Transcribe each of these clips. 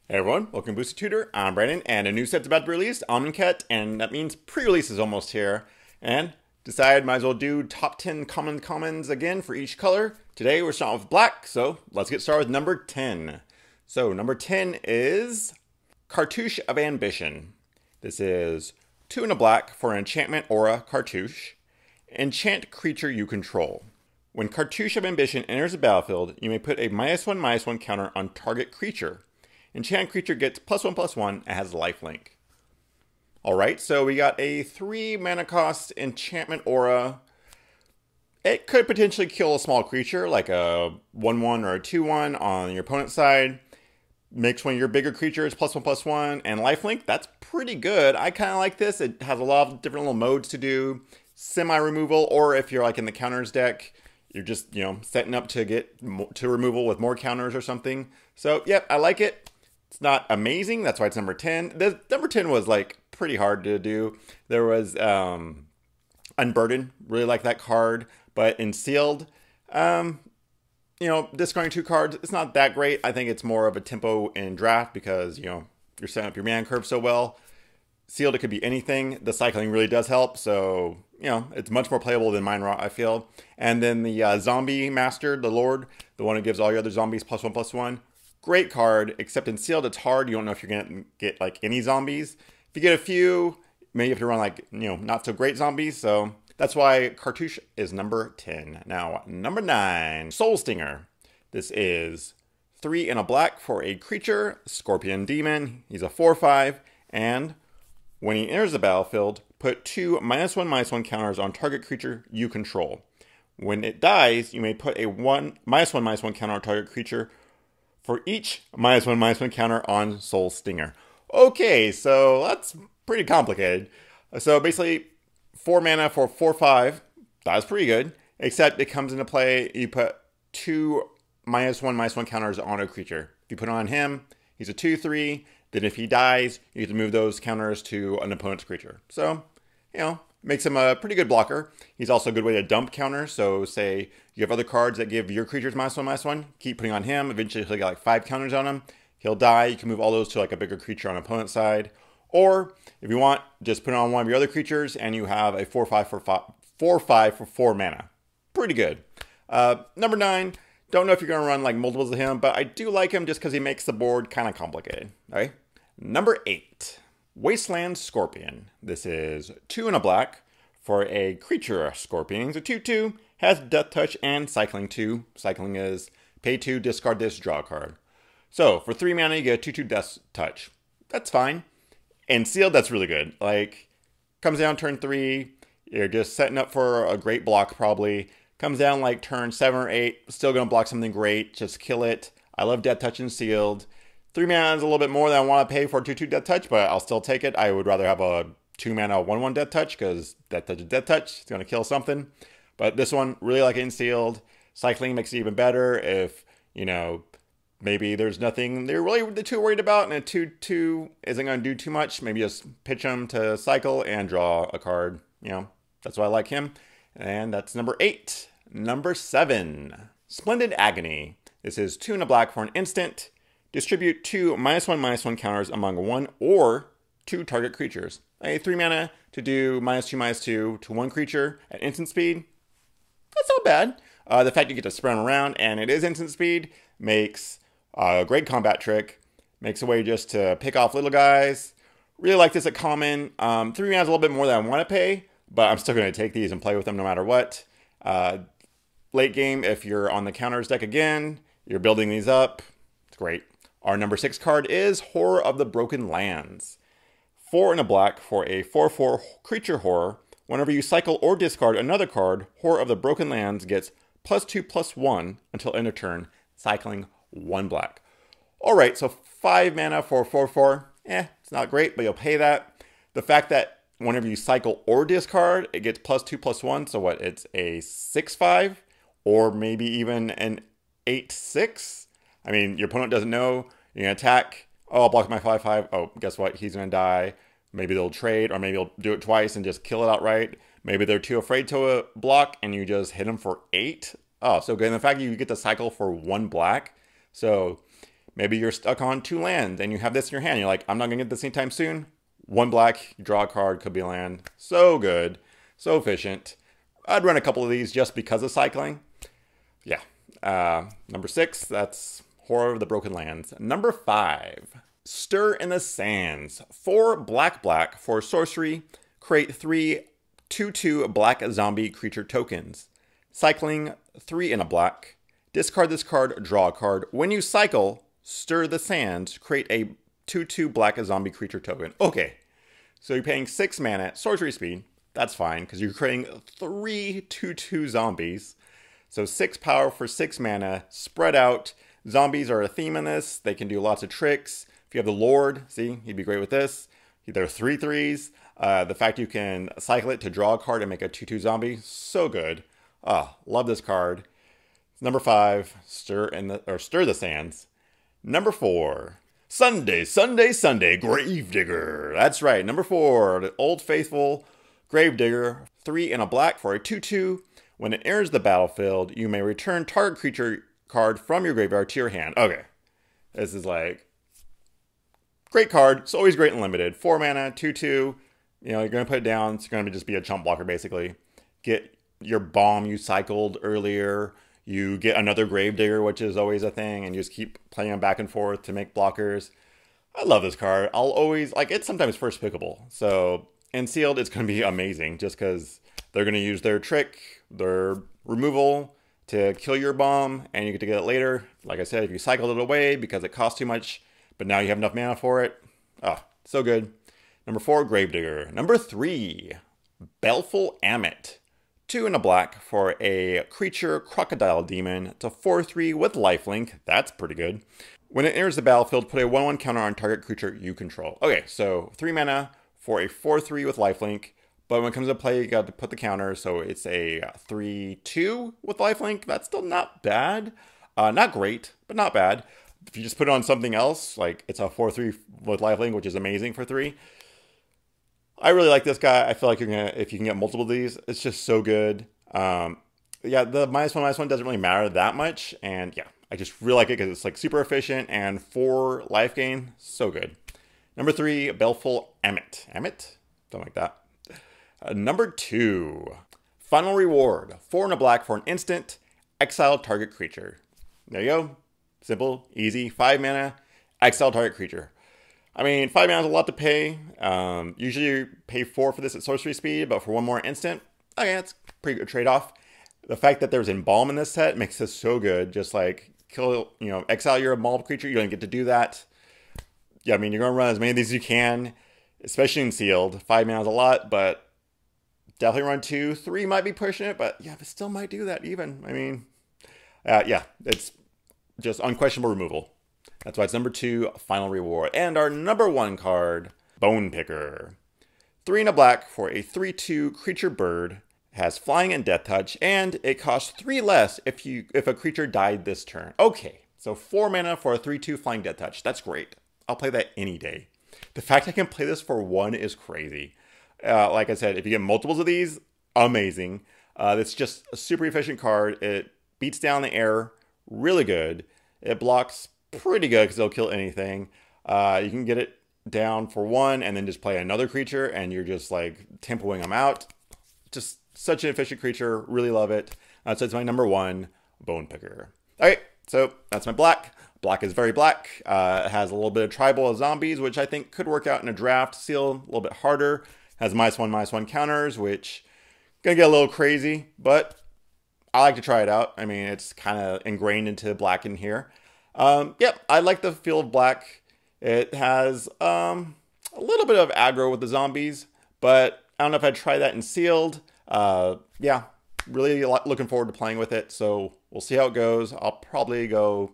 Hey everyone, welcome to Boosted Tutor. I'm Brandon, and a new set's about to be released, Amonkhet, and that means pre-release is almost here. And decided might as well do top 10 commons again for each color. Today we're starting with black, so let's get started with number 10. So number 10 is Cartouche of Ambition. This is 2 and a black for an enchantment aura cartouche. Enchant creature you control. When Cartouche of Ambition enters the battlefield, you may put a -1/-1 counter on target creature. Enchant creature gets +1/+1 and has lifelink. Alright, so we got a 3 mana cost enchantment aura. It could potentially kill a small creature, like a 1/1 or a 2/1 on your opponent's side. Makes one of your bigger creatures +1/+1 and lifelink. That's pretty good. I kind of like this. It has a lot of different little modes to do. Semi-removal, or if you're like in the counters deck, you're just, setting up to get to removal with more counters or something. So, yep, I like it. It's not amazing. That's why it's number 10. The number 10 was like pretty hard to do. There was Unburden. Really like that card. But in Sealed, discarding 2 cards, it's not that great. I think it's more of a tempo in draft because, you're setting up your mana curve so well. Sealed, it could be anything. The cycling really does help. So, it's much more playable than Mind Rot, I feel. And then the Zombie Master, the Lord, the one who gives all your other zombies +1/+1. Great card, except in Sealed, it's hard. You don't know if you're going to get, like, any zombies. If you get a few, maybe you have to run, like, not so great zombies. So that's why Cartouche is number 10. Now, number 9, Soul Stinger. This is 3 and a black for a creature, Scorpion Demon. He's a 4/5, and when he enters the battlefield, put 2 -1/-1 counters on target creature you control. When it dies, you may put a -1/-1 counter on target creature for each -1/-1 counter on Soul Stinger. Okay, so that's pretty complicated. So basically, 4 mana for 4/5. That's pretty good. Except it comes into play, you put 2 -1/-1 counters on a creature. If you put it on him, he's a 2/3. Then if he dies, you get to move those counters to an opponent's creature. So, makes him a pretty good blocker. He's also a good way to dump counters. So say you have other cards that give your creatures -1/-1, keep putting on him. Eventually he'll get like 5 counters on him. He'll die. You can move all those to like a bigger creature on opponent's side. Or if you want, just put it on one of your other creatures and you have a 4/5 for 4 mana. Pretty good. Number 9. Don't know if you're going to run like multiples of him, but I do like him just because he makes the board kind of complicated. All right. Number 8, Wasteland Scorpion. This is 2 and a black for a creature Scorpion. He's a 2/2, has Death Touch and Cycling 2. Cycling is pay 2, discard this, draw a card. So for 3 mana, you get a 2/2 Death Touch. That's fine. And Sealed, that's really good. Like, comes down turn 3, you're just setting up for a great block probably. Comes down like turn 7 or 8, still going to block something great, just kill it. I love Death Touch and Sealed. 3 mana is a little bit more than I want to pay for a 2/2 Death Touch, but I'll still take it. I would rather have a 2 mana 1/1 Death Touch, because Death Touch is Death Touch. It's going to kill something. But this one, really like it in Sealed. Cycling makes it even better if, maybe there's nothing they're really too worried about, and a 2/2 isn't going to do too much. Maybe just pitch them to cycle and draw a card. That's why I like him. And that's number 8. Number 7, Splendid Agony. This is 2 and a black for an instant. Distribute 2 -1/-1 counters among 1 or 2 target creatures. A 3 mana to do -2/-2 to 1 creature at instant speed. That's not bad. The fact you get to spread them around and it is instant speed makes a great combat trick. Makes a way just to pick off little guys. Really like this at common. 3 mana is a little bit more than I want to pay, but I'm still going to take these and play with them no matter what. Late game, if you're on the counters deck again, you're building these up. It's great. Our number 6 card is Horror of the Broken Lands. 4 and a black for a 4/4 creature horror. Whenever you cycle or discard another card, Horror of the Broken Lands gets +2/+1 until end of turn, cycling 1 black. Alright, so 5 mana for 4/4. It's not great, but you'll pay that. The fact that whenever you cycle or discard, it gets +2/+1. So what? It's a 6/5 or maybe even an 8/6. I mean, your opponent doesn't know. You're going to attack. Oh, I'll block my 5/5. Oh, guess what? He's going to die. Maybe they'll trade, or maybe they'll do it twice and just kill it outright. Maybe they're too afraid to block and you just hit them for 8. Oh, so good. And the fact that you get to cycle for 1 black. So Maybe you're stuck on 2 lands and you have this in your hand. You're like, I'm not going to get this anytime soon. 1 black, you draw a card, could be a land. So good. So efficient. I'd run a couple of these just because of cycling. Yeah. Number 6, that's Horror of the Broken Lands. Number 5, Stir in the Sands. 4 black for sorcery. Create 3 2/2 black zombie creature tokens. Cycling 3 in a black. Discard this card, draw a card. When you cycle, Stir the Sands, create a 2/2 black zombie creature token. Okay, so you're paying 6 mana, sorcery speed. That's fine, because you're creating 3 2/2 zombies. So 6 power for 6 mana, spread out. Zombies are a theme in this. They can do lots of tricks. If you have the Lord, see, he'd be great with this. There are 3 3s. The fact you can cycle it to draw a card and make a 2/2 zombie, so good. Love this card. Number 5, Stir the Sands. Number 4, Sunday, Gravedigger. That's right, number 4, the Old Faithful Gravedigger. 3 in a black for a 2/2. When it enters the battlefield, you may return target creature card from your graveyard to your hand. Okay, this is like great card. It's always great and limited. 4 mana, 2/2. You know, you're going to put it down. It's going to just be a chump blocker, basically. Get your bomb you cycled earlier. You get another Gravedigger, which is always a thing, and you just keep playing them back and forth to make blockers. I love this card. I'll always, like, it's sometimes first pickable. So, in sealed, it's going to be amazing, just because they're going to use their trick, their removal, to kill your bomb, and you get to get it later. Like I said, if you cycled it away because it costs too much, but now you have enough mana for it. So good. Number 4, Gravedigger. Number 3, Baleful Ammit. 2 in a black for a creature crocodile demon. It's a 4/3 with lifelink. That's pretty good. When it enters the battlefield, put a 1/1 counter on target creature you control. Okay, so 3 mana for a 4/3 with lifelink. But when it comes to play, you got to put the counter, so it's a 3/2 with lifelink. That's still not bad. Not great, but not bad. If you just put it on something else, like it's a 4/3 with lifelink, which is amazing for 3. I really like this guy. I feel like if you can get multiple of these, it's just so good. Yeah, the -1/-1 doesn't really matter that much. And yeah, I just really like it because it's like super efficient and 4 life gain. So good. Number 3, Baleful Ammit. Ammit? Something like that. Number 2, Final Reward. 4 in a black for an instant. Exile target creature. There you go. Simple, easy. 5 mana. Exile target creature. I mean, 5 mana is a lot to pay. Usually you pay 4 for this at sorcery speed, but for 1 more instant, okay, that's a pretty good trade-off. The fact that there's Embalm in this set makes this so good. Just like kill, exile your Embalmed creature. You don't get to do that. Yeah, I mean, you're going to run as many of these as you can, especially in sealed. 5 mana is a lot, but definitely run 2. 3 might be pushing it, but yeah, it still might do that even. I mean, yeah, it's just unquestionable removal. That's why it's number 2, Final Reward. And our number 1 card, Bone Picker. 3 in a black for a 3/2 creature bird. Has flying and death touch, and it costs 3 less if a creature died this turn. Okay, so 4 mana for a 3/2 flying death touch. That's great. I'll play that any day. The fact I can play this for 1 is crazy. Like I said, if you get multiples of these, amazing. It's just a super efficient card. It beats down the air really good. It blocks pretty good because it'll kill anything. You can get it down for 1 and then just play another creature and you're just like tempoing them out. Just such an efficient creature. Really love it. So it's my number 1, Bone Picker. All right, so that's my black. Black is very black. It has a little bit of tribal zombies, which I think could work out in a draft. Seal, a little bit harder. Has -1/-1 counters, which gonna get a little crazy, but I like to try it out. I mean, it's kind of ingrained into black in here. Yep, I like the feel of black. It has a little bit of aggro with the zombies, but I don't know if I'd try that in sealed. Yeah, really looking forward to playing with it, so we'll see how it goes. I'll probably go,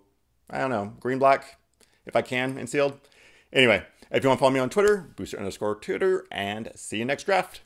I don't know, green-black if I can in sealed. Anyway, if you want to follow me on Twitter, booster_Twitter, and see you next draft.